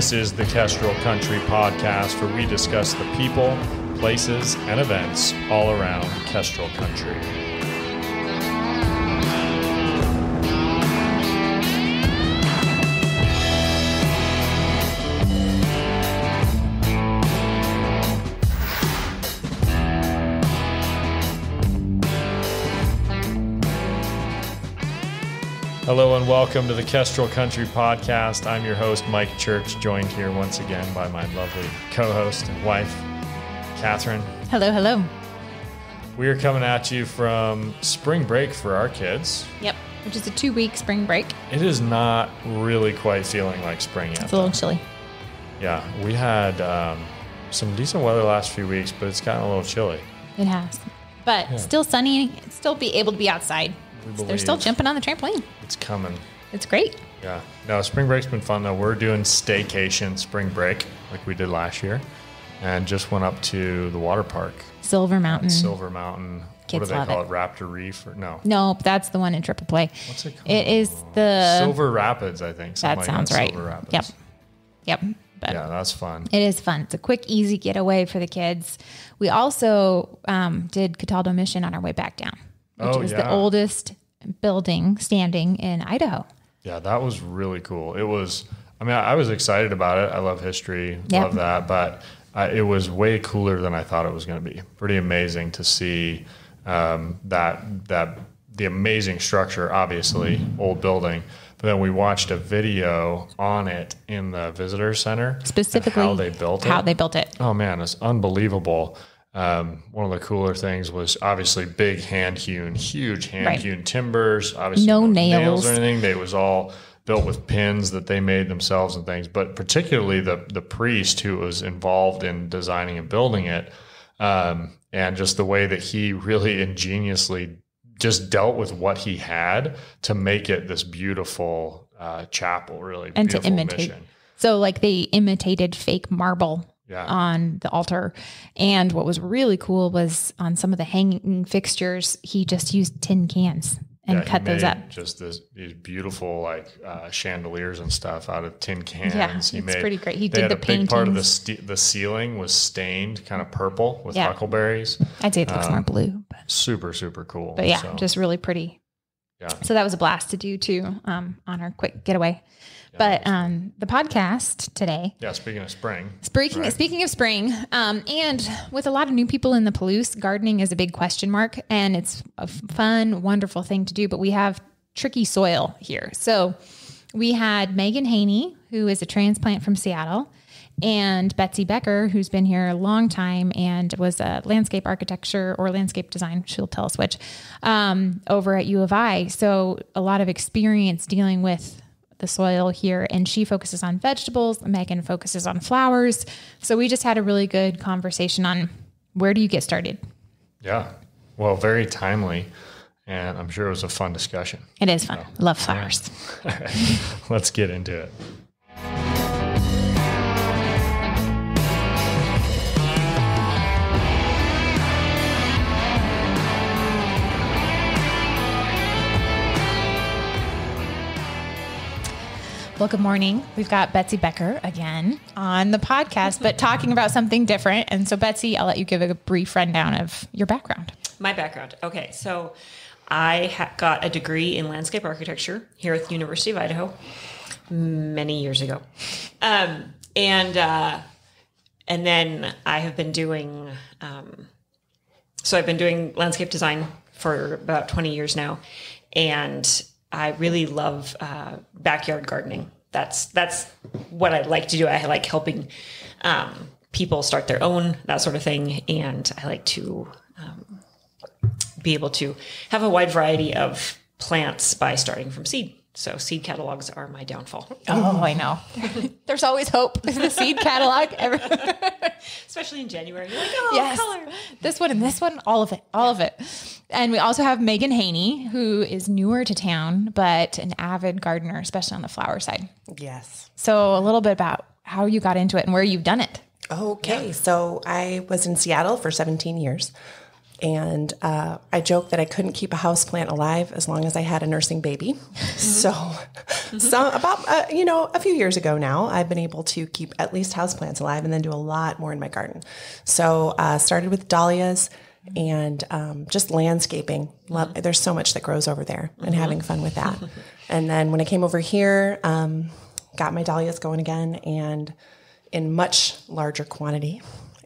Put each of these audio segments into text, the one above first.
This is the Kestrel Country Podcast, where we discuss the people, places, and events all around Kestrel Country. Hello and welcome to the Kestrel Country Podcast. I'm your host, Mike Church, joined here once again by my lovely co-host and wife, Kathryn. Hello, hello. We are coming at you from spring break for our kids. Yep, which is a 2-week spring break. It is not really quite feeling like spring yet. It's a little chilly. Yeah, we had some decent weather the last few weeks, but it's gotten a little chilly. It has. But still sunny, still be able to be outside. They're still jumping on the trampoline. It's coming. It's great. Yeah. No, spring break's been fun, though. We're doing staycation spring break like we did last year and just went up to the water park. Silver Mountain. Silver Mountain. Kids what do they love call it? Raptor Reef? Or no? No, that's the one in Triple Play. What's it called? It is the... Silver Rapids, I think. That sounds right. Silver Rapids. Yep. But yeah, that's fun. it is fun. It's a quick, easy getaway for the kids. We also did Cataldo Mission on our way back down, which was the oldest building standing in Idaho. Yeah, that was really cool. It was, I was excited about it. I love history, love that, but it was way cooler than I thought it was going to be. Pretty amazing to see the amazing structure, obviously, old building. But then we watched a video on it in the visitor center. Specifically, how they built it. Oh, man, it's unbelievable. One of the cooler things was obviously big huge hand-hewn timbers. Obviously, no nails or anything. It was all built with pins that they made themselves and things. But particularly the priest who was involved in designing and building it, and just the way that he really ingeniously just dealt with what he had to make it this beautiful chapel, really and beautiful to imitate. Mission. So like they imitated fake marble. On the altar. And what was really cool was on some of the hanging fixtures, he just used tin cans and cut those up. Just these beautiful chandeliers and stuff out of tin cans. Yeah, it's pretty great. He did the big paintings. part of the ceiling was stained kind of purple with huckleberries. I'd say it looks more blue. But super, super cool. But just really pretty. Yeah. So that was a blast to do too on our quick getaway. But the podcast today. Yeah, speaking of spring. Speaking of spring, and with a lot of new people in the Palouse, gardening is a big question mark, and it's a fun, wonderful thing to do. But we have tricky soil here. So we had Megan Haney, who is a transplant from Seattle, and Betsy Becker, who's been here a long time and was a landscape architecture or landscape design, she'll tell us which, over at U of I. So a lot of experience dealing with the soil here, and she focuses on vegetables. Megan focuses on flowers. So we just had a really good conversation on where do you get started? Yeah. Well, very timely. And I'm sure it was a fun discussion. It is fun. So, love flowers. Yeah. All right. Let's get into it. Well, good morning. We've got Betsy Becker again on the podcast, but talking about something different. And so, Betsy, I'll let you give a brief rundown of your background. My background. Okay. So I got a degree in landscape architecture here at the University of Idaho many years ago. And then I have been doing, I've been doing landscape design for about 20 years now. And I really love backyard gardening. That's what I like to do. I like helping people start their own, that sort of thing. And I like to be able to have a wide variety of plants by starting from seed. So seed catalogs are my downfall. Oh, I know. There's always hope in the seed catalog. Especially in January. You're like, yes. Color. This one and this one, all of it. And we also have Megan Haney, who is newer to town, but an avid gardener, especially on the flower side. Yes. So a little bit about how you got into it and where you've done it. Okay. Yeah. So I was in Seattle for 17 years. And I joke that I couldn't keep a houseplant alive as long as I had a nursing baby. So about, a few years ago now, I've been able to keep at least houseplants alive and then do a lot more in my garden. So started with dahlias and just landscaping. There's so much that grows over there and having fun with that. And then when I came over here, got my dahlias going again and in much larger quantity,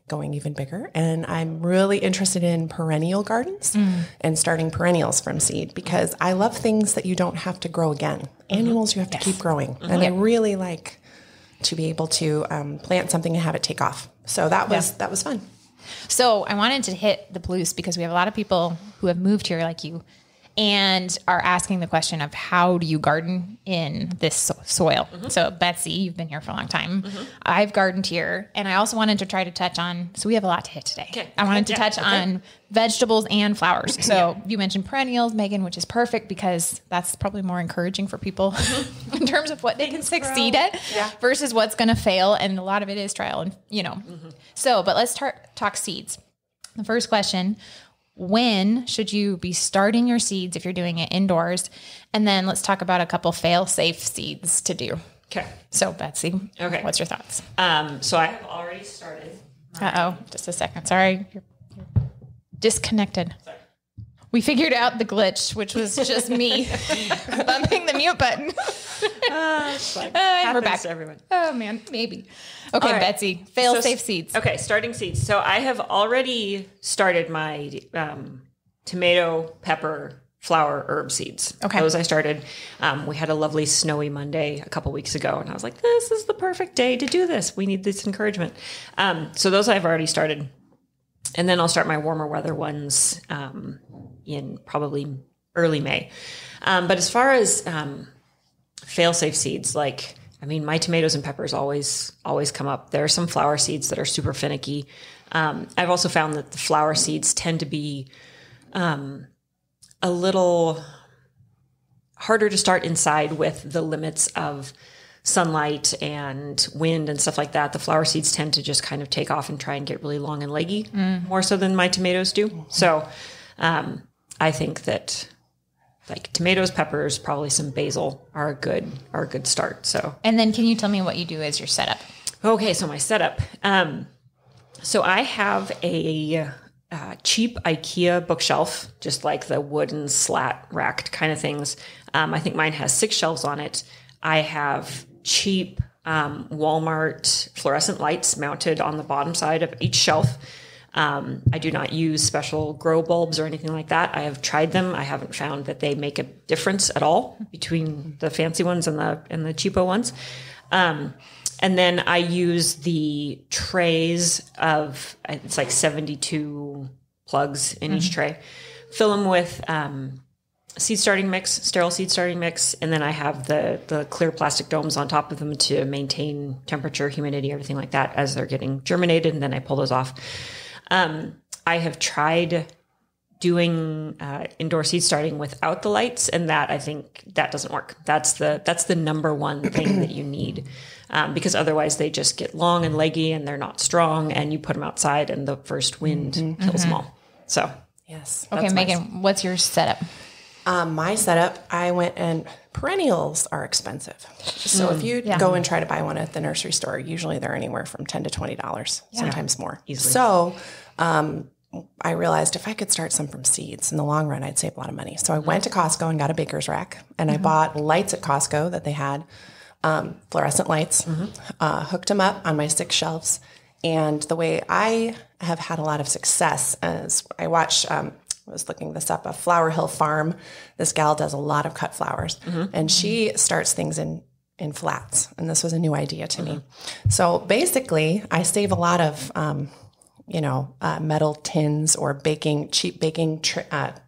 going even bigger. And I'm really interested in perennial gardens and starting perennials from seed because I love things that you don't have to grow again. Annuals you have to keep growing. And I really like to be able to plant something and have it take off. So that was fun. So I wanted to hit the Palouse because we have a lot of people who have moved here like you and are asking the question of how do you garden in this soil? So Betsy, you've been here for a long time. I've gardened here. And I also wanted to try to touch on, so we have a lot to hit today. Okay. I wanted to touch on vegetables and flowers. So you mentioned perennials, Megan, which is perfect because that's probably more encouraging for people in terms of what they can succeed at versus what's going to fail. And a lot of it is trial and, So, but let's talk seeds. The first question, when should you be starting your seeds if you're doing it indoors? And then let's talk about a couple fail-safe seeds to do. Okay. So Betsy, what's your thoughts? So I have already started. Just a second. Sorry. You're disconnected. Sorry. We figured out the glitch, which was just me bumping the mute button. And we're back. To everyone. Oh man, maybe. Okay, right. Betsy, fail-safe seeds. Okay, starting seeds. So I have already started my tomato, pepper, flower, herb seeds. Okay. Those I started. We had a lovely snowy Monday a couple weeks ago, and I was like, this is the perfect day to do this. We need this encouragement. So those I've already started. And then I'll start my warmer weather ones in probably early May. But as far as fail-safe seeds, my tomatoes and peppers always come up. There are some flower seeds that are super finicky. I've also found that the flower seeds tend to be a little harder to start inside with the limits of sunlight and wind and stuff like that. The flower seeds tend to just kind of take off and try and get really long and leggy, more so than my tomatoes do. So I think that tomatoes, peppers, probably some basil are a good start. So, and then can you tell me what you do as your setup? Okay, so my setup. So I have a cheap IKEA bookshelf, just like the wooden slat racked kind of things. I think mine has 6 shelves on it. I have cheap Walmart fluorescent lights mounted on the bottom side of each shelf. I do not use special grow bulbs or anything like that. I have tried them. I haven't found that they make a difference at all between the fancy ones and the cheapo ones. And then I use the trays of, it's like 72 plugs in each tray. Fill them with seed starting mix, sterile seed starting mix, and then I have the clear plastic domes on top of them to maintain temperature, humidity, everything like that as they're getting germinated, and then I pull those off. I have tried doing indoor seed starting without the lights, and that I think that doesn't work. That's the number one thing that you need, because otherwise they just get long and leggy and they're not strong, and you put them outside and the first wind kills them all. So yes. Okay, Megan, what's your setup? My setup, I went and perennials are expensive. So if you go and try to buy one at the nursery store, usually they're anywhere from $10 to $20, sometimes more. Easily. So I realized if I could start some from seeds in the long run, I'd save a lot of money. So I went to Costco and got a baker's rack, and I bought lights at Costco that they had, fluorescent lights, hooked them up on my 6 shelves. And the way I have had a lot of success is I watch, I was looking this up, a Flower Hill Farm. This gal does a lot of cut flowers, and she starts things in flats. And this was a new idea to me. So basically, I save a lot of, metal tins or cheap baking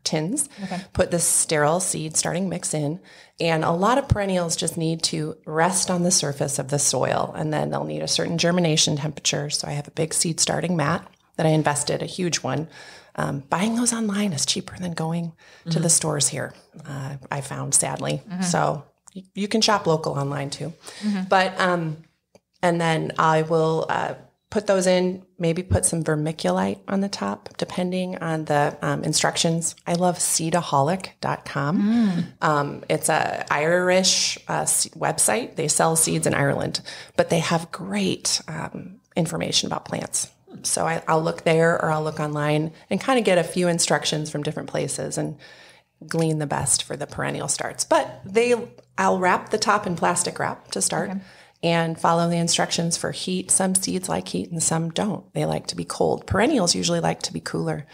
tins. Okay. Put this sterile seed starting mix in. And a lot of perennials just need to rest on the surface of the soil, and then they'll need a certain germination temperature. So I have a big seed starting mat that I invested, a huge one. Buying those online is cheaper than going to the stores here, I found, sadly. So you can shop local online too. But and then I will put those in, maybe put some vermiculite on the top, depending on the instructions. I love seedaholic.com. It's a Irish website. They sell seeds in Ireland, but they have great information about plants. So I'll look there, or I'll look online and kind of get a few instructions from different places and glean the best for the perennial starts. But I'll wrap the top in plastic wrap to start. Okay. And follow the instructions for heat. Some seeds like heat and some don't. They like to be cold. Perennials usually like to be cooler.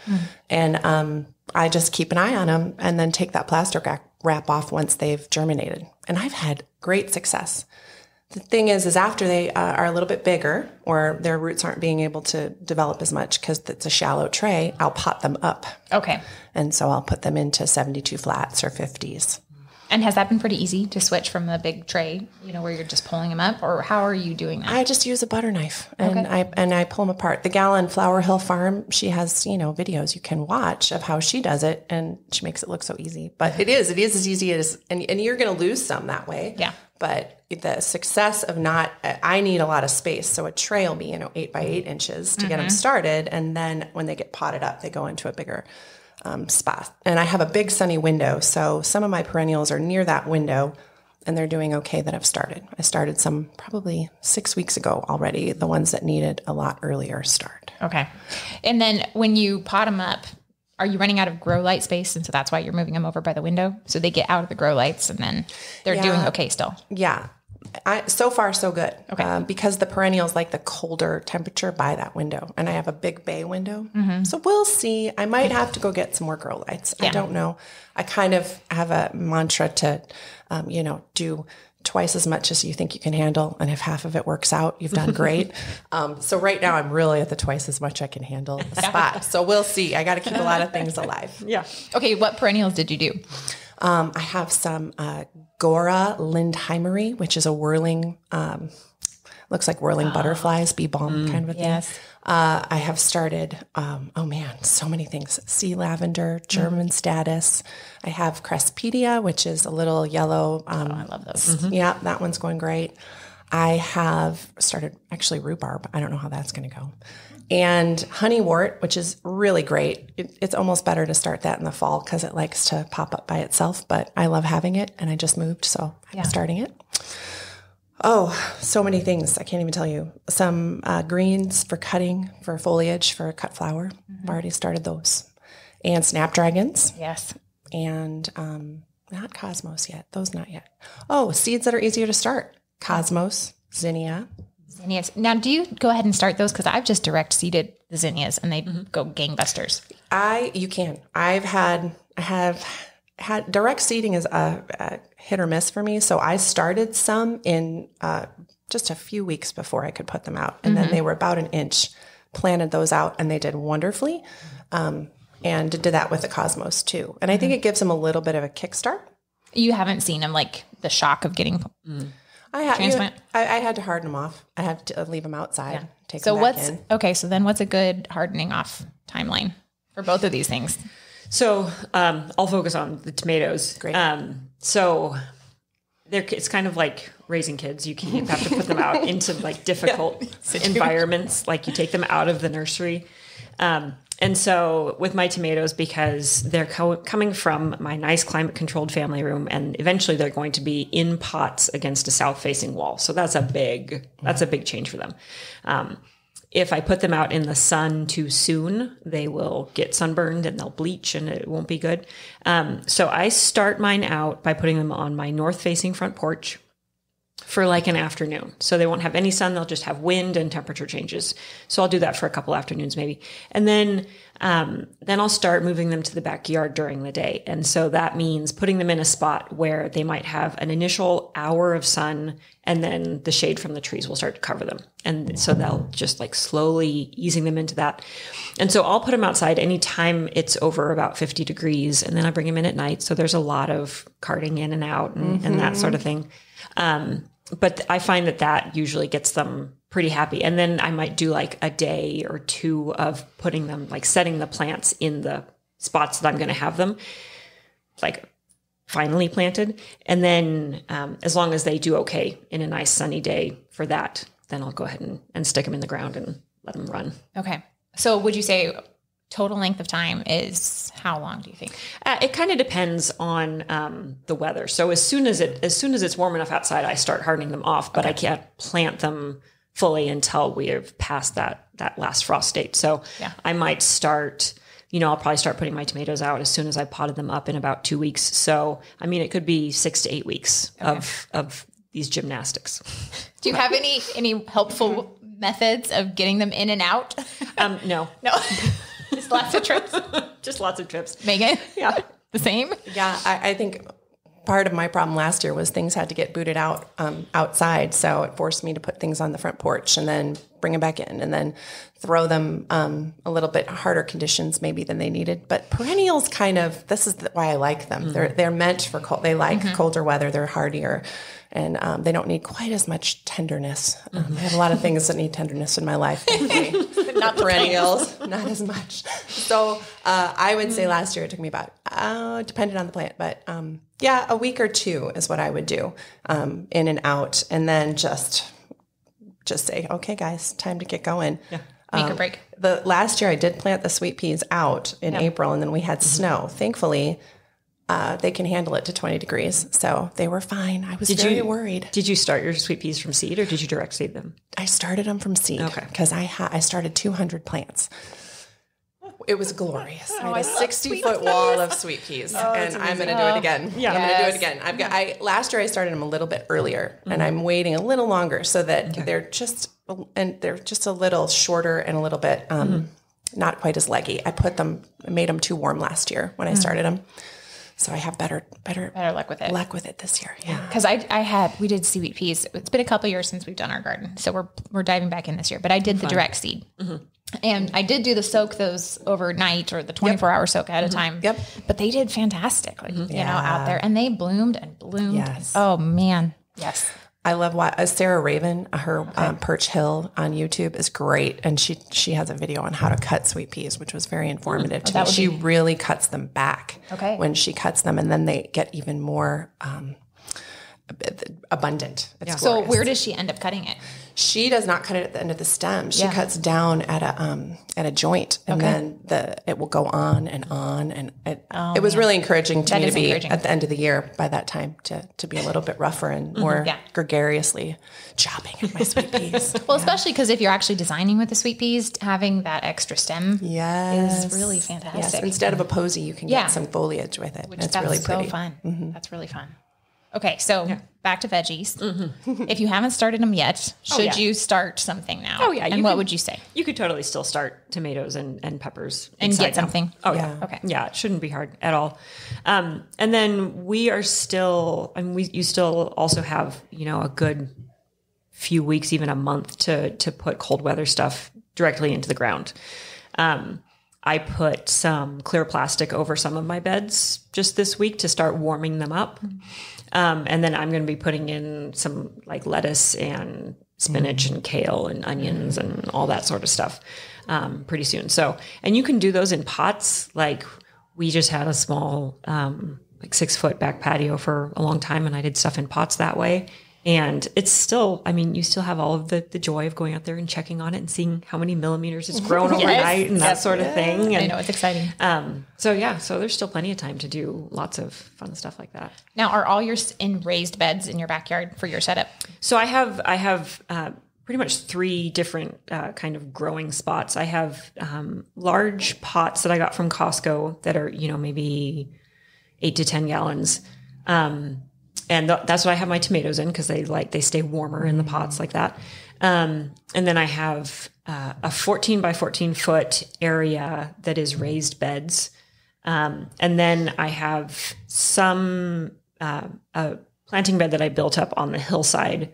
And I just keep an eye on them and then take that plastic wrap off once they've germinated. And I've had great success. The thing is after they are a little bit bigger, or their roots aren't being able to develop as much because it's a shallow tray, I'll pot them up. Okay. And so I'll put them into 72 flats or 50s. And has that been pretty easy to switch from the big tray, where you're just pulling them up, or how are you doing that? I just use a butter knife and I pull them apart. The gal on Flower Hill Farm, she has, videos you can watch of how she does it, and she makes it look so easy. But it is as easy as, and you're going to lose some that way. Yeah. But the success of I need a lot of space. So a tray will be, 8 by 8 inches to get them started. And then when they get potted up, they go into a bigger spot. And I have a big sunny window. So some of my perennials are near that window, and they're doing okay that I've started. I started some probably 6 weeks ago already, the ones that needed a lot earlier start. Okay. And then when you pot them up, are you running out of grow light space? And so that's why you're moving them over by the window. So they get out of the grow lights, and then they're doing okay still. Yeah. So far, so good. Okay. Because the perennials like the colder temperature by that window. And I have a big bay window. So we'll see. I might have to go get some more grow lights. Yeah. I don't know. I kind of have a mantra to, do twice as much as you think you can handle. And if half of it works out, you've done great. So right now I'm really at the twice as much I can handle spot. So we'll see. I got to keep a lot of things alive. Yeah. Okay. What perennials did you do? I have some Gora Lindheimeri, which is a whirling, looks like whirling butterflies, bee balm kind of a thing. Yes. I have started, so many things. Sea lavender, German status. I have Cresspedia, which is a little yellow. I love those. Yeah, that one's going great. I have started actually rhubarb. I don't know how that's going to go. And honeywort, which is really great. It's almost better to start that in the fall because it likes to pop up by itself, but I love having it, and I just moved, so I'm starting it. Oh, so many things. I can't even tell you. Some greens for cutting, for foliage, for cut flower. I've already started those. And snapdragons. Yes. And not cosmos yet. Those not yet. Oh, seeds that are easier to start. Cosmos, zinnia. Zinnias. Now, do you go ahead and start those? Because I've just direct seeded the zinnias, and they go gangbusters. You can. I have had direct seeding is a hit or miss for me. So I started some in just a few weeks before I could put them out, and then they were about an inch. Planted those out, and they did wonderfully. And did that with the Cosmos too. And I think it gives them a little bit of a kickstart. You haven't seen them like the shock of getting. I had to harden them off. I had to leave them outside. Take them back in. Okay? So then, what's a good hardening off timeline for both of these things? So I'll focus on the tomatoes. Great. So it's kind of like raising kids. You have to put them out into like difficult environments. Like you take them out of the nursery. And so with my tomatoes, because they're coming from my nice climate controlled family room, and eventually they're going to be in pots against a south facing wall. So that's a big change for them. If I put them out in the sun too soon, they will get sunburned and they'll bleach and it won't be good. So I start mine out by putting them on my north facing front porch for like an afternoon. So they won't have any sun. They'll just have wind and temperature changes. So I'll do that for a couple afternoons maybe. And then I'll start moving them to the backyard during the day. And so that means putting them in a spot where they might have an initial hour of sun, and then the shade from the trees will start to cover them. And so they'll just like slowly easing them into that. And so I'll put them outside anytime it's over about 50 degrees. And then I bring them in at night. So there's a lot of carting in and out and that sort of thing. But I find that usually gets them pretty happy. And then I might do like a day or two of putting them, like setting the plants in the spots that I'm going to have them like finally planted. And then as long as they do okay in a nice sunny day for that, then I'll go ahead and stick them in the ground and let them run. Okay. So would you say total length of time is how long do you think? It kind of depends on the weather. So as soon as it's warm enough outside, I start hardening them off, but I can't plant them fully until we have passed that last frost date. So I might start, I'll probably start putting my tomatoes out as soon as I potted them up in about 2 weeks. So, I mean, it could be 6 to 8 weeks of these gymnastics. Do you have any helpful methods of getting them in and out? No. Just lots of trips. Just lots of trips. Megan? Yeah. The same? Yeah, I think part of my problem last year was things had to get booted out outside. So it forced me to put things on the front porch and then bring them back in and then throw them a little bit harder conditions maybe than they needed. But perennials this is why I like them. They're meant for cold. They like colder weather. They're hardier. And they don't need quite as much tenderness. I have a lot of things that need tenderness in my life. Not perennials, not as much. So I would say last year it took me about, depended on the plant, but a week or 2 is what I would do in and out. And then just say, okay, guys, time to get going. Yeah. Make a break. The last year I did plant the sweet peas out in April, and then we had snow. Thankfully, they can handle it to 20 degrees. So they were fine. I was very worried. Did you start your sweet peas from seed or did you direct seed them? I started them from seed because I started 200 plants. It was glorious. I had a 60-foot wall of sweet peas, and I'm going to do it again. Yeah, I'm going to do it again. Last year I started them a little bit earlier, and I'm waiting a little longer so that they're just a little shorter and a little bit not quite as leggy. I made them too warm last year when I started them. So I have better luck with it. Luck with it this year. Yeah. Because we did sweet peas. It's been a couple of years since we've done our garden. So we're diving back in this year, but I did the direct seed. And I did do the soak those overnight or the 24-hour soak at a time. Yep. But they did fantastic, out there, and they bloomed and bloomed. Yes. Oh man. Yes. I love Sarah Raven, her Perch Hill on YouTube is great. And she has a video on how to cut sweet peas, which was very informative to me. She really cuts them back when she cuts them, and then they get even more abundant. It's so where does she end up cutting it? She does not cut it at the end of the stem. She cuts down at a joint, and then it will go on and on. And it was really encouraging to me to be at the end of the year by that time to be a little bit rougher and more gregariously chopping at my sweet peas. Well, especially because if you're actually designing with the sweet peas, having that extra stem is really fantastic. Yes. Instead of a posy, you can get some foliage with it. It's really pretty. So fun. That's really fun. Okay, so back to veggies. If you haven't started them yet, should you start something now? Oh, yeah. And what would you say? You could totally still start tomatoes and peppers. And get something. Oh, yeah. Okay. Yeah, it shouldn't be hard at all. And then we are still, you still also have, a good few weeks, even a month to put cold weather stuff directly into the ground. I put some clear plastic over some of my beds just this week to start warming them up. And then I'm going to be putting in some like lettuce and spinach and kale and onions and all that sort of stuff pretty soon. So, and you can do those in pots. Like we just had a small 6-foot back patio for a long time, and I did stuff in pots that way. And it's still, you still have all of the joy of going out there and checking on it and seeing how many millimeters it's grown overnight and that sort of thing. And, I know, it's exciting. So there's still plenty of time to do lots of fun stuff like that. Now, are all yours in raised beds in your backyard for your setup? So I have pretty much 3 different kind of growing spots. I have large pots that I got from Costco that are, maybe 8 to 10 gallons. And that's what I have my tomatoes in because they stay warmer in the pots like that. And then I have a 14 by 14 foot area that is raised beds. And then I have some a planting bed that I built up on the hillside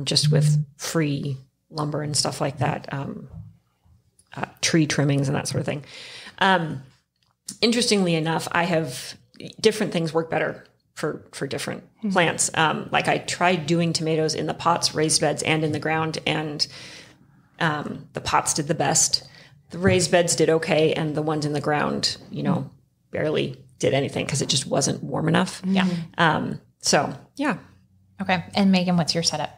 just with free lumber and stuff like that, tree trimmings and that sort of thing. Interestingly enough, I have different things work better for different plants. Like I tried doing tomatoes in the pots, raised beds, and in the ground, and the pots did the best. The raised beds did okay, and the ones in the ground, barely did anything because it just wasn't warm enough. Yeah. So, yeah. Okay. And Megan, what's your setup?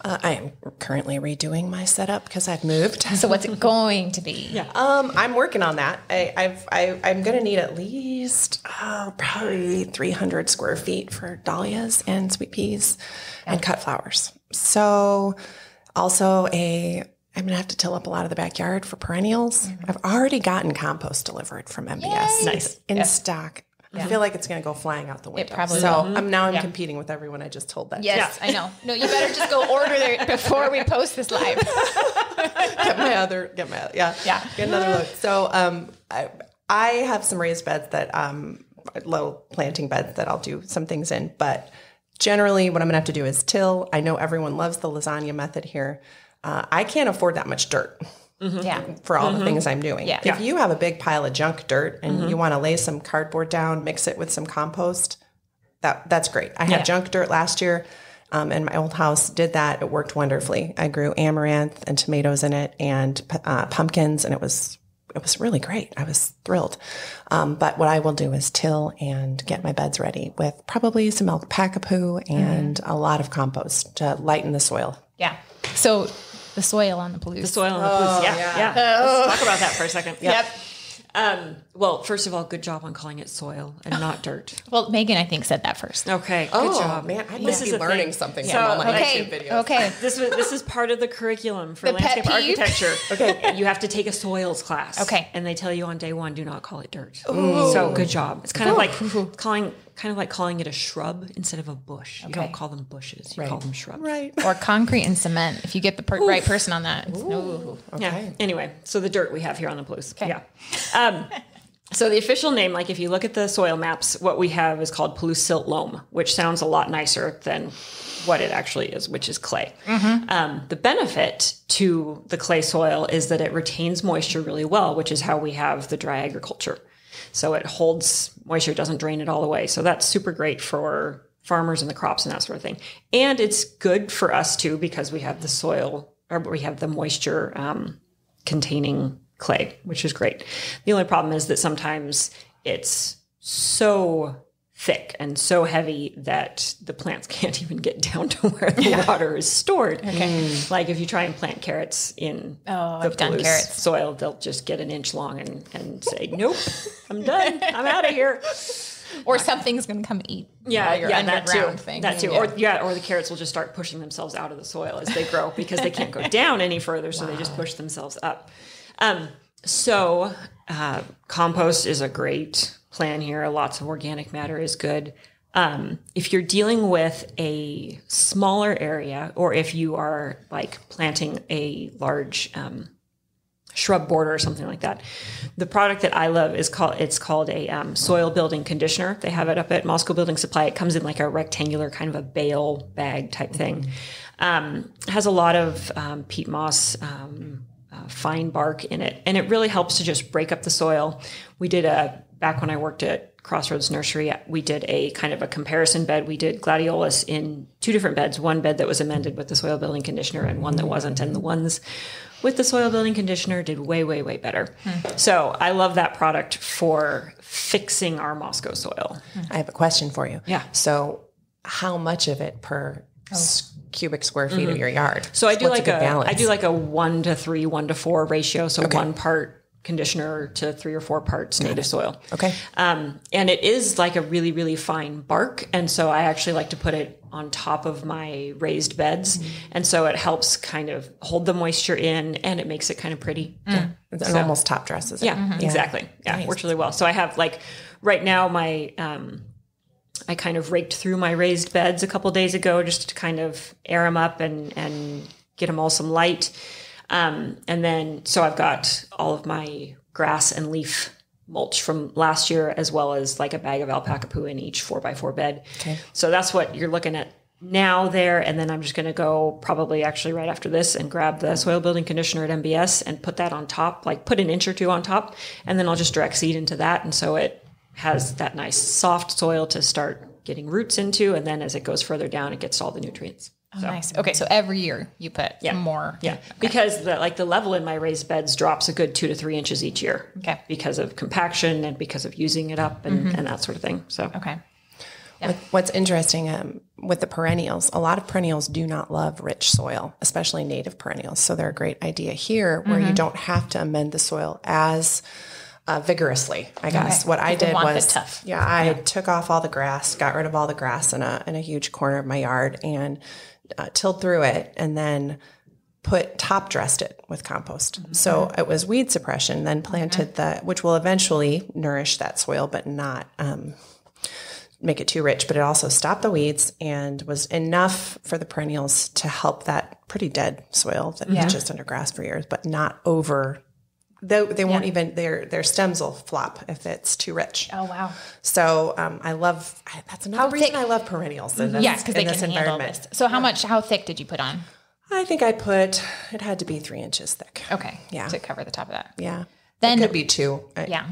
I am currently redoing my setup because I've moved. So what's it going to be? Yeah. I'm working on that. I'm going to need at least probably 300 square feet for dahlias and sweet peas and cut flowers. So also I'm going to have to till up a lot of the backyard for perennials. I've already gotten compost delivered from MBS. Yay. Nice. In stock. I feel like it's going to go flying out the window. It probably so will. I'm competing with everyone I just told that. Yes, I know. No, you better just go order it before we post this live. Get another look. So I have some raised beds that low planting beds that I'll do some things in, but generally what I'm gonna have to do is till. I know everyone loves the lasagna method here. I can't afford that much dirt. For all the things I'm doing. If you have a big pile of junk dirt and you want to lay some cardboard down, mix it with some compost, that's great. I had junk dirt last year in my old house, did that. It worked wonderfully. I grew amaranth and tomatoes in it and pumpkins, and it was really great. I was thrilled. But what I will do is till and get my beds ready with probably some alpaca poo and a lot of compost to lighten the soil. Yeah. So the soil on the Palouse. The soil on the Palouse. Yeah. Let's talk about that for a second. Yep. Well, first of all, good job on calling it soil and not dirt. Well, Megan, I think, said that first. Okay, good job. Man, I must be learning something from all my YouTube videos. Okay. This is part of the curriculum for The landscape pet peeve? architecture. Okay. You have to take a soils class. Okay. And they tell you on day one, do not call it dirt. So good job. It's kind of like calling it a shrub instead of a bush. You don't call them bushes. You call them shrubs. Right. Or concrete and cement. If you get the right person on that. Okay. Yeah. Anyway, so the dirt we have here on the Palouse. Okay. Yeah. So the official name, like if you look at the soil maps, what we have is called Palouse silt loam, which sounds a lot nicer than what it actually is, which is clay. The benefit to the clay soil is that it retains moisture really well, which is how we have the dry agriculture. So it holds moisture, doesn't drain it all away. So that's super great for farmers and the crops and that sort of thing. And it's good for us too, because we have the soil, or we have the moisture containing clay, which is great. The only problem is that sometimes it's so thick and so heavy that the plants can't even get down to where the water is stored. Like if you try and plant carrots in the Palouse soil, they'll just get an inch long and say, nope, I'm done. I'm out of here. Or something's going to come eat. That too. Thing. That too. Or the carrots will just start pushing themselves out of the soil as they grow because they can't go down any further. So they just push themselves up. So compost is a great plan here. Lots of organic matter is good. If you're dealing with a smaller area, or if you are like planting a large shrub border or something like that, the product that I love is called a soil building conditioner. They have it up at Moscow Building Supply. It comes in like a rectangular kind of a bale bag type thing. It has a lot of peat moss, fine bark in it, and it really helps to just break up the soil. We did back when I worked at Crossroads Nursery, we did a kind of a comparison bed. We did gladiolus in two different beds, one bed that was amended with the soil building conditioner and one that wasn't, and the ones with the soil building conditioner did way, way, way better. So I love that product for fixing our Moscow soil. I have a question for you. Yeah. So how much of it per cubic square feet of your yard? So I do What's like a 1 to 3, 1 to 4 ratio. So 1 part conditioner to 3 or 4 parts native soil. Okay. And it is like a really, really fine bark. And so I actually like to put it on top of my raised beds. And so it helps kind of hold the moisture in, and it makes it kind of pretty. It almost top dresses it. Yeah, exactly. Yeah, nice. Works really well. So I have like right now my, I kind of raked through my raised beds a couple of days ago just to kind of air them up and get them all some light. And then, so I've got all of my grass and leaf mulch from last year, as well as like a bag of alpaca poo in each 4x4 bed. Okay. So that's what you're looking at now there. And then I'm just going to go probably actually right after this and grab the soil building conditioner at MBS and put that on top, like put an inch or two on top. And then I'll just direct seed into that. And so it has that nice soft soil to start getting roots into. And then as it goes further down, it gets all the nutrients. Oh, so. Nice. Okay, so every year you put more. Yeah, okay. Because the level in my raised beds drops a good 2 to 3 inches each year. Okay. Because of compaction and because of using it up and that sort of thing. So okay. Yeah. What's interesting with the perennials, a lot of perennials do not love rich soil, especially native perennials. So they're a great idea here where you don't have to amend the soil as vigorously, I guess. What I did was, I took off all the grass, got rid of all the grass in a huge corner of my yard and tilled through it and then top dressed it with compost. So it was weed suppression, then planted which will eventually nourish that soil, but not make it too rich. But it also stopped the weeds and was enough for the perennials to help that pretty dead soil that was just under grass for years, but not over. They won't even, their stems will flop if it's too rich. Oh, wow. So that's another reason I love perennials in this, because they can handle this. So how thick did you put on? I think it had to be 3 inches thick. Okay. Yeah. To cover the top of that. Yeah. Then it could be 2. Yeah.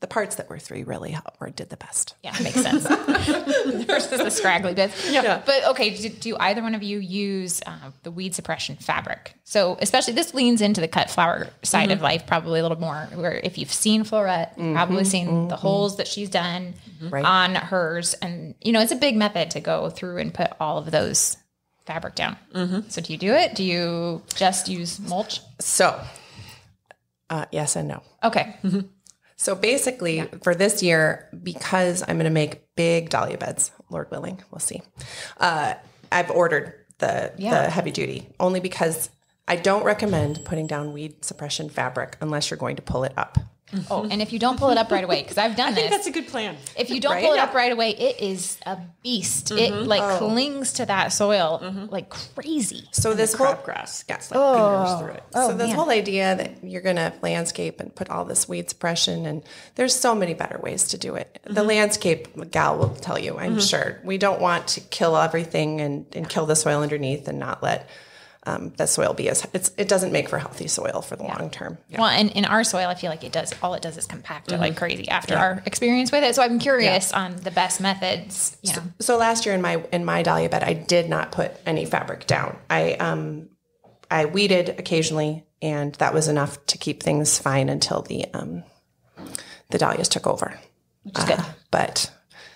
The parts that were 3 really helped or did the best. Yeah, makes sense. Versus the scraggly bits. Yeah. But okay, do either one of you use the weed suppression fabric? So especially this leans into the cut flower side of life probably a little more, where if you've seen Florette, you've probably seen the holes that she's done on hers. And, it's a big method to go through and put all of those fabric down. So do you do it? Do you just use mulch? So, yes and no. Okay. So basically for this year, because I'm going to make big dahlia beds, Lord willing, we'll see. I've ordered the heavy duty only because I don't recommend putting down weed suppression fabric unless you're going to pull it up. Oh, and if you don't pull it up right away, because I've done this. I think that's a good plan. If you don't pull it up right away, it is a beast. It clings to that soil like crazy. So this whole crabgrass gets fingers through it. So this whole idea that you're going to landscape and put all this weed suppression, and there's so many better ways to do it. The landscape gal will tell you, I'm sure. We don't want to kill everything and kill the soil underneath and not let the soil be it doesn't make for healthy soil for the long term. Yeah. Well, and in our soil, I feel like all it does is compact it like crazy after our experience with it. So I'm curious on the best methods. So last year in my dahlia bed, I did not put any fabric down. I weeded occasionally, and that was enough to keep things fine until the dahlias took over. Which is good. But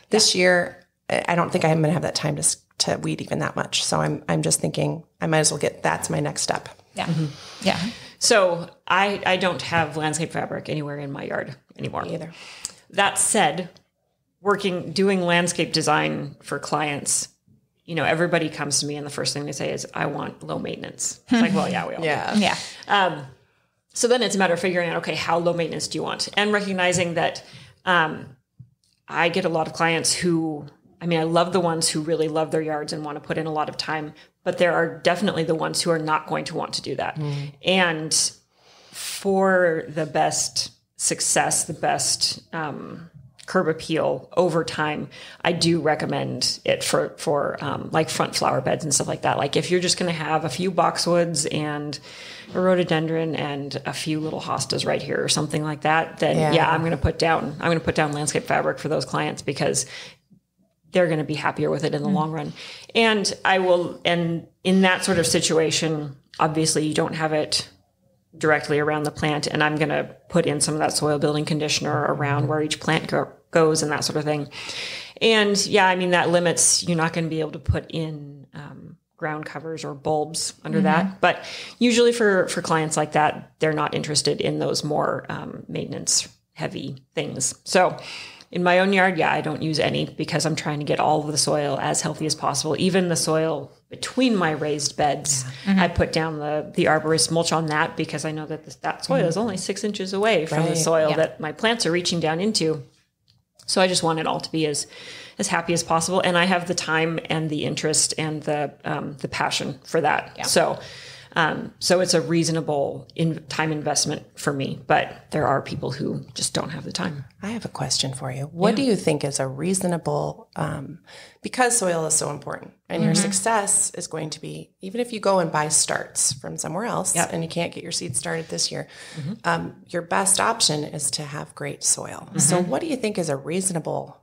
this year, I don't think I'm going to have that time to weed even that much. So I'm just thinking I might as well that's my next step. Yeah. Yeah. So I don't have landscape fabric anywhere in my yard anymore. Me either. That said, doing landscape design for clients, everybody comes to me and the first thing they say is, I want low maintenance. It's like, well, yeah, we all do. Yeah. So then it's a matter of figuring out, okay, how low maintenance do you want? And recognizing that I get a lot of clients who, I love the ones who really love their yards and want to put in a lot of time, but there are definitely the ones who are not going to want to do that. And for the best success, the best curb appeal over time, I do recommend it for like front flower beds and stuff like that. Like if you're just going to have a few boxwoods and a rhododendron and a few little hostas right here or something like that, then I'm going to put down landscape fabric for those clients because they're going to be happier with it in the long run. And and in that sort of situation, obviously you don't have it directly around the plant, and I'm going to put in some of that soil building conditioner around where each plant goes and that sort of thing. And that limits, you're not going to be able to put in ground covers or bulbs under that. But usually for clients like that, they're not interested in those more maintenance heavy things. So in my own yard, I don't use any because I'm trying to get all of the soil as healthy as possible. Even the soil between my raised beds, I put down the arborist mulch on that because I know that that soil is only 6 inches away from the soil that my plants are reaching down into. So I just want it all to be as happy as possible. And I have the time and the interest and the passion for that. Yeah. So it's a reasonable time investment for me, but there are people who just don't have the time. I have a question for you. What do you think is a reasonable, because soil is so important and your success is going to be, even if you go and buy starts from somewhere else and you can't get your seeds started this year, your best option is to have great soil. So what do you think is a reasonable,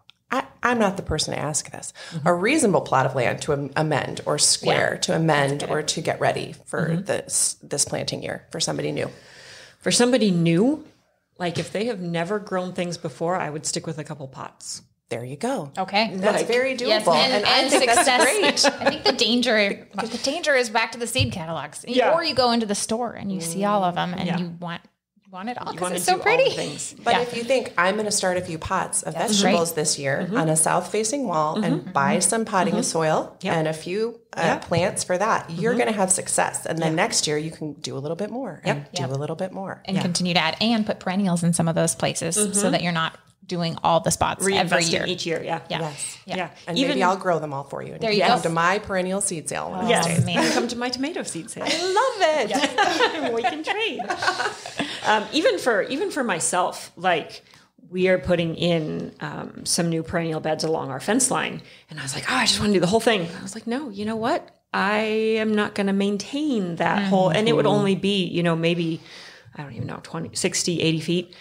I'm not the person to ask this, a reasonable plot of land to amend or square to amend or to get ready for this planting year for somebody new? For somebody new, like if they have never grown things before, I would stick with a couple pots. there you go. Okay. That's very doable. Yes, and I think success, that's great. I think the danger is back to the seed catalogs. Or you go into the store and you see all of them and you want it all because it's so pretty. But if you think I'm going to start a few pots of vegetables this year on a south-facing wall and buy some potting soil and a few plants for that, you're going to have success. And then next year you can do a little bit more and do a little bit more. And continue to add and put perennials in some of those places so that you're not doing all the spots every year. Each year, And maybe I'll grow them all for you. And there you come to my perennial seed sale. Come to my tomato seed sale. I love it. We can trade. Even for myself, like we are putting in some new perennial beds along our fence line, and I was like, I just want to do the whole thing. I was like, no, you know what? I am not going to maintain that whole, and it would only be, maybe, I don't even know, 20, 60, 80 feet.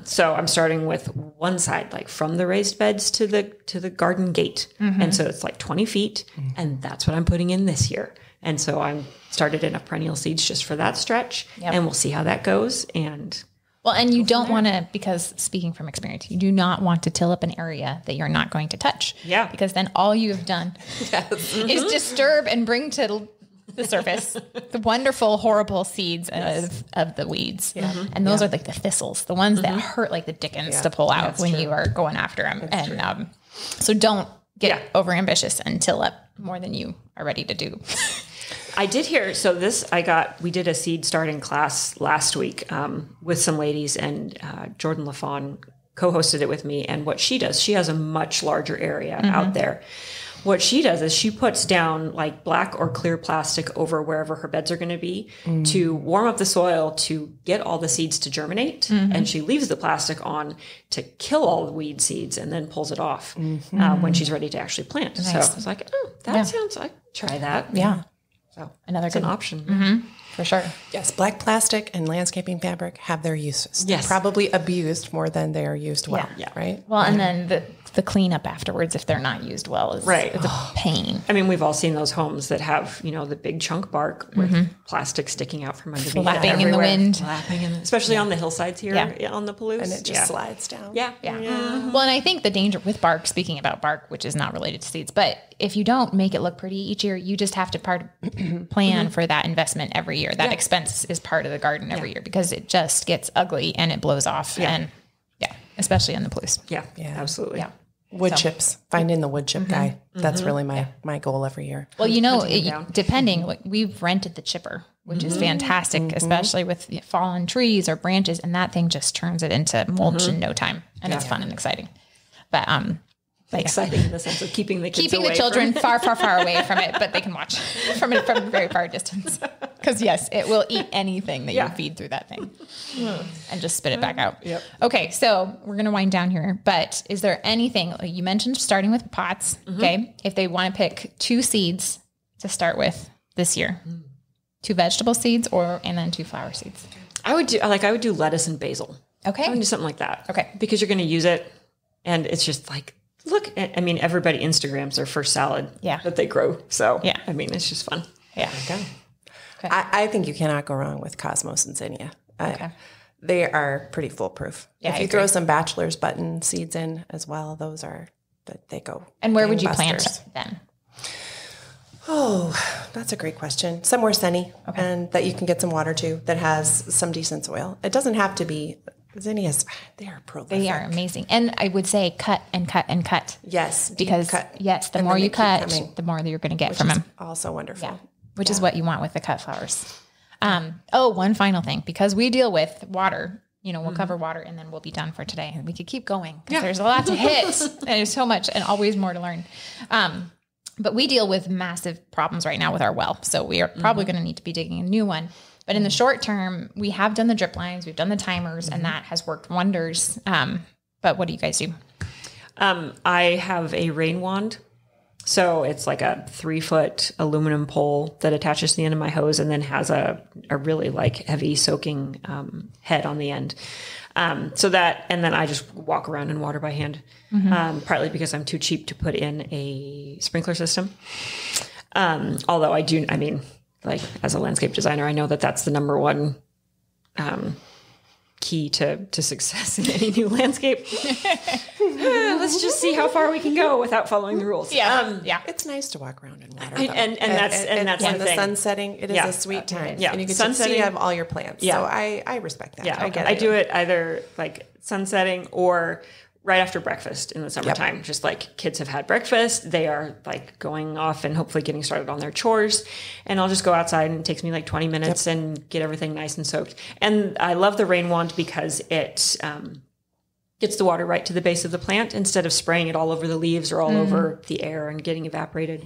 So I'm starting with one side, like from the raised beds to the garden gate. And so it's like 20 feet and that's what I'm putting in this year. And so I'm started enough perennial seeds just for that stretch and we'll see how that goes. And you don't want to, because speaking from experience, you do not want to till up an area that you're not going to touch. Yeah. Because then all you have done is disturb and bring to the surface the wonderful, horrible seeds of the weeds. And those are like the thistles, the ones that hurt like the dickens to pull out when you are going after them. And so don't get overambitious and till up more than you are ready to do. I did hear, we did a seed starting class last week with some ladies, and Jordan LaFawn co-hosted it with me. And what she does, she has a much larger area out there. What she does is she puts down like black or clear plastic over wherever her beds are going to be to warm up the soil to get all the seeds to germinate. And she leaves the plastic on to kill all the weed seeds and then pulls it off when she's ready to actually plant. Nice. So I was like, that sounds like, try that. Yeah. So another good option. For sure. Yes, black plastic and landscaping fabric have their uses. Yes. They're probably abused more than they are used well. Right? Well, and then the cleanup afterwards, if they're not used well, is it's a pain. I mean, we've all seen those homes that have, the big chunk bark with plastic sticking out from underneath. Flapping in the wind. Especially on the hillsides here on the Palouse. And it just slides down. Yeah. Well, and I think the danger with bark, speaking about bark, which is not related to seeds, but if you don't make it look pretty each year, you just have to plan for that investment every year. That expense is part of the garden every year because it just gets ugly and it blows off. And especially in the Palouse. Yeah, absolutely. Yeah. Wood chips, finding the wood chip guy. That's really my goal every year. Well, depending, we've rented the chipper, which is fantastic, especially with fallen trees or branches, and that thing just turns it into mulch in no time, and it's fun and exciting. But exciting in the sense of keeping the children far, far, far away from it, but they can watch from a very far distance. Because yes, it will eat anything that you feed through that thing, and just spit it back out. Yep. Okay, so we're gonna wind down here. But is there anything you mentioned starting with pots? Okay, if they want to pick 2 seeds to start with this year, 2 vegetable seeds and then 2 flower seeds. I would do lettuce and basil. Okay, I would do something like that. Okay, because you're going to use it, and it's just like. Look, I mean, everybody Instagrams their first salad that they grow. So, I mean, it's just fun. Yeah. Okay. I think you cannot go wrong with Cosmos and Zinnia. They are pretty foolproof. Yeah, if you throw some bachelor's button seeds in as well, they go. And where would you plant them? Oh, that's a great question. Somewhere sunny and that you can get some water to that has some decent soil. It doesn't have to be. Zinnias, they are prolific. They are amazing. And I would say cut and cut and cut. Yes. Because, the more you cut, the more that you're going to get from them. Also wonderful. Yeah. Which is what you want with the cut flowers. One final thing. Because we deal with water, we'll cover water and then we'll be done for today. And we could keep going because there's a lot to hit. And there's so much and always more to learn. But we deal with massive problems right now with our well. So we are probably going to need to be digging a new one. But in the short term, we have done the drip lines, we've done the timers, and that has worked wonders. But what do you guys do? I have a rain wand. So it's like a 3-foot aluminum pole that attaches to the end of my hose and then has a really like heavy soaking head on the end. And then I just walk around and water by hand, partly because I'm too cheap to put in a sprinkler system. Although like as a landscape designer, I know that that's the number one key to success in any new landscape. Let's just see how far we can go without following the rules. It's nice to walk around in water, and that's when the the sun's setting. It is a sweet time. And you get to see all your plants. So I respect that. I do it either like sunsetting or right after breakfast in the summertime. Just like kids have had breakfast, they are like going off and hopefully getting started on their chores. And I'll just go outside, and it takes me like 20 minutes and get everything nice and soaked. And I love the rain wand because it gets the water right to the base of the plant instead of spraying it all over the leaves or all over the air and getting evaporated.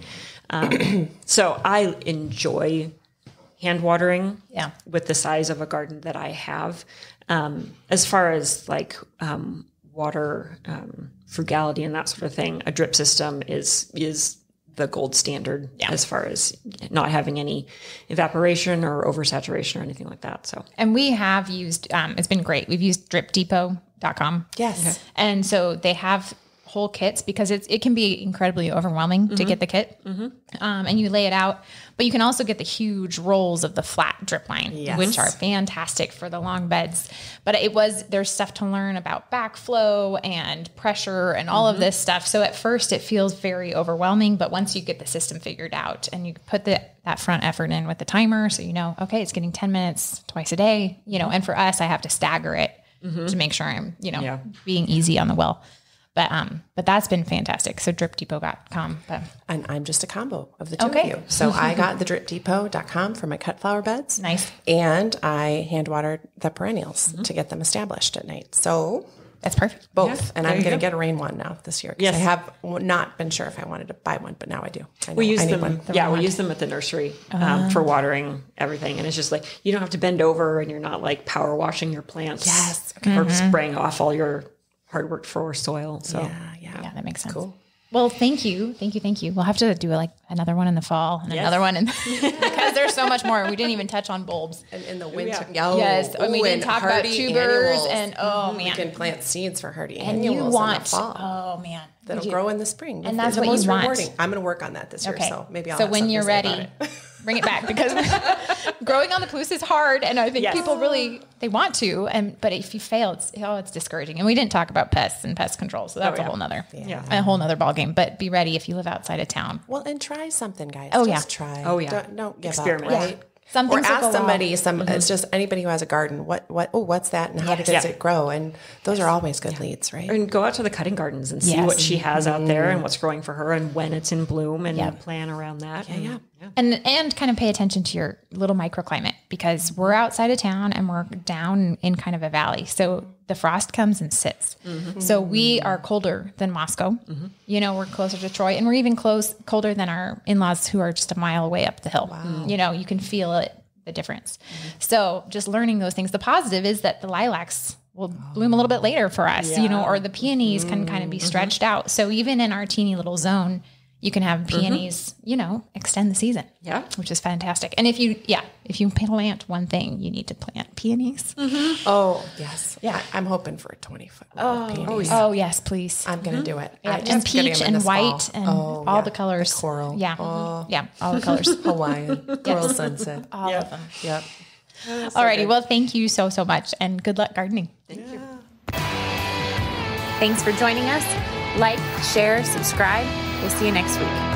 So I enjoy hand watering with the size of a garden that I have. As far as like water frugality and that sort of thing, a drip system is the gold standard as far as not having any evaporation or oversaturation or anything like that. So, and we have used, it's been great. We've used dripdepot.com. Yes. Okay. And so they have whole kits because it can be incredibly overwhelming to get the kit. And you lay it out, but you can also get the huge rolls of the flat drip line, which are fantastic for the long beds. But there's stuff to learn about backflow and pressure and all of this stuff. So at first it feels very overwhelming, but once you get the system figured out and you put that front effort in with the timer, so okay, it's getting 10 minutes twice a day, and for us, I have to stagger it to make sure I'm, being easy on the well. But that's been fantastic. So dripdepot.com. And I'm just a combo of the two of you. So I got the dripdepot.com for my cut flower beds. Nice. And I hand watered the perennials to get them established at night. So that's perfect. Both. And I'm going to get a rain one now this year. Yes. I have not been sure if I wanted to buy one, but now I do. We use them. We use them at the nursery for watering everything. And it's just like, you don't have to bend over and you're not like power washing your plants. Yes. Or spraying off all your hard worked for soil. So yeah, that makes sense. Cool. Well, thank you. We'll have to do like another one in the fall and another one because there's so much more. We didn't even touch on bulbs. And in the winter. Yes. We didn't talk about tubers man. You can plant seeds for hardy and annuals you want, in the fall. Oh man. That'll grow in the spring. And that's what you want. Rewarding. I'm going to work on that this year. So maybe I'll So when you're ready, bring it back because growing on the Palouse is hard. And I think people really, they want to, but if you fail, it's discouraging. And we didn't talk about pests and pest control. So that's a whole nother ballgame, but be ready if you live outside of town. Well, and try something, guys. Just try. Don't give Experiment. up, right? Or ask somebody, it's just anybody who has a garden, what's that and how does it grow? And those are always good leads, right? And go out to the cutting gardens and see what she has out there and what's growing for her and when it's in bloom and plan around that. And kind of pay attention to your little microclimate because we're outside of town and we're down in kind of a valley. So the frost comes and sits. So we are colder than Moscow. We're closer to Troy and we're even colder than our in-laws who are just a mile away up the hill. Wow. You can feel the difference. So just learning those things. The positive is that the lilacs will bloom a little bit later for us, or the peonies can kind of be stretched out. So even in our teeny little zone, you can have peonies, extend the season. Yeah. Which is fantastic. And if you plant one thing, you need to plant peonies. Oh, yes. Yeah. I'm hoping for a 20-foot peonies. Oh, yes, please. I'm going to do it. Yeah. And peach and white and all the colors. The coral. Yeah. Oh. Yeah. All the colors. Hawaiian. Coral sunset. All of them. Yep. Alrighty. Well, thank you so much and good luck gardening. Thank you. Thanks for joining us. Like, share, subscribe. We'll see you next week.